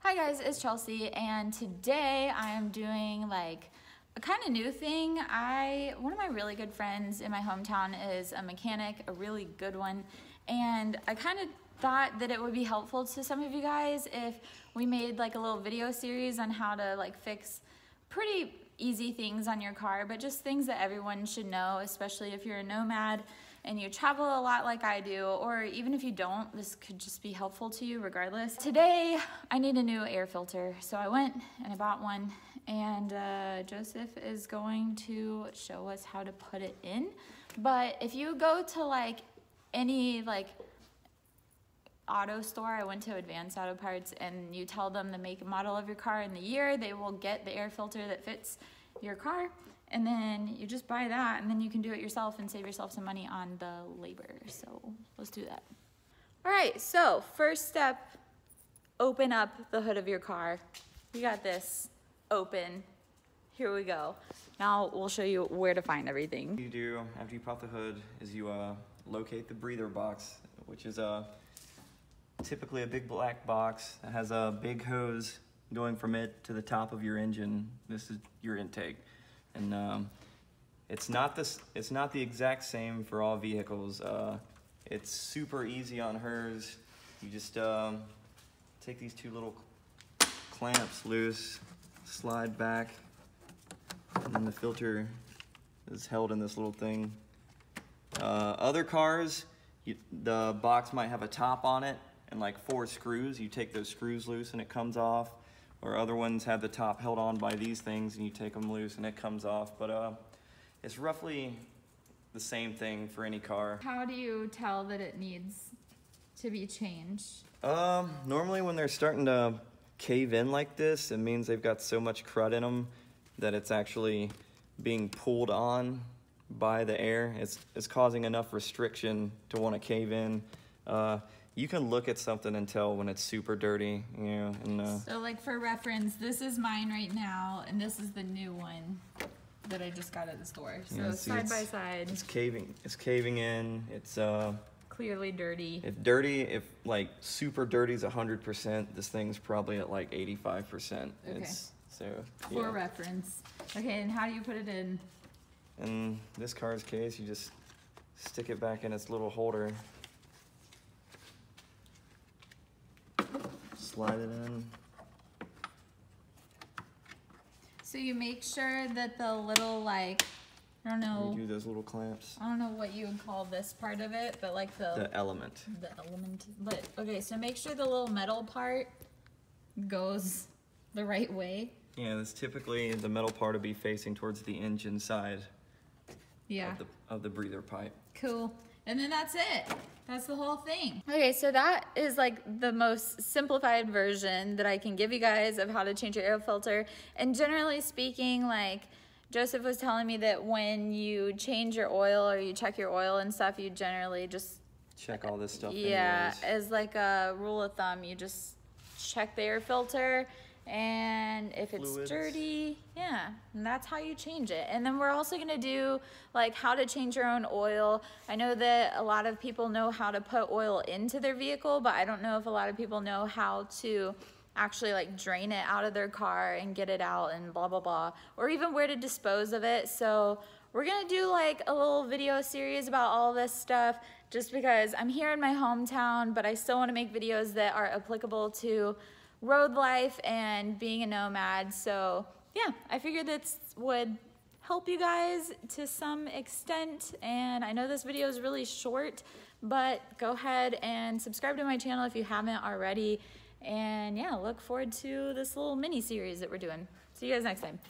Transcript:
Hi guys, it's Chelsea, and today I am doing like a kind of new thing. One of my really good friends in my hometown is a mechanic, a really good one, and I kind of thought that it would be helpful to some of you guys if we made like a little video series on how to like fix pretty easy things on your car, but just things that everyone should know, especially if you're a nomad and you travel a lot like I do, or even if you don't, this could just be helpful to you regardless. Today, I need a new air filter, so I went and I bought one, and Joseph is going to show us how to put it in. But if you go to like any like auto store, I went to Advanced Auto Parts, and you tell them the make and model of your car and the year, they will get the air filter that fits your car, and then you just buy that, and then you can do it yourself and save yourself some money on the labor. So let's do that. All right, so first step, open up the hood of your car. You got this open. Here we go. Now we'll show you where to find everything. What you do after you pop the hood is you locate the breather box, which is typically a big black box that has a big hose going from it to the top of your engine. This is your intake, and it's not the exact same for all vehicles. It's super easy on hers. You just take these two little clamps loose, slide back, and then the filter is held in this little thing. Other cars, the box might have a top on it and like 4 screws. You take those screws loose and it comes off. Or other ones have the top held on by these things and you take them loose and it comes off. But it's roughly the same thing for any car. How do you tell that it needs to be changed? Normally when they're starting to cave in like this, it means they've got so much crud in them that it's actually being pulled on by the air. It's causing enough restriction to want to cave in. You can look at something and tell when it's super dirty, you know. And so like for reference, this is mine right now, and this is the new one that I just got at the store. So yeah, see, side by side. It's caving in. It's clearly dirty. If dirty, if like super dirty is 100%, this thing's probably at like 85%. Okay. So for reference. Okay, and how do you put it in? In this car's case, you just stick it back in its little holder. Slide it in. So you make sure that the little like, I don't know. You do those little clamps. I don't know what you would call this part of it, but like the element. The element. But okay, so make sure the little metal part goes the right way. Yeah, this typically the metal part will be facing towards the engine side. Yeah. Of the breather pipe. Cool. And then that's it. That's the whole thing. Okay, so that is like the most simplified version that I can give you guys of how to change your air filter. And generally speaking, like Joseph was telling me that when you change your oil or you check your oil and stuff, you generally just check all this stuff. Yeah, as like a rule of thumb, you just check the air filter, and if it's dirty, yeah, and that's how you change it. And then we're also gonna do like how to change your own oil. I know that a lot of people know how to put oil into their vehicle, but I don't know if a lot of people know how to actually like drain it out of their car and get it out and blah, blah, blah, or even where to dispose of it. So we're gonna do like a little video series about all this stuff just because I'm here in my hometown, but I still wanna make videos that are applicable to road life and being a nomad. So yeah, I figured this would help you guys to some extent. And I know this video is really short, but go ahead and subscribe to my channel if you haven't already. And yeah, look forward to this little mini series that we're doing. See you guys next time.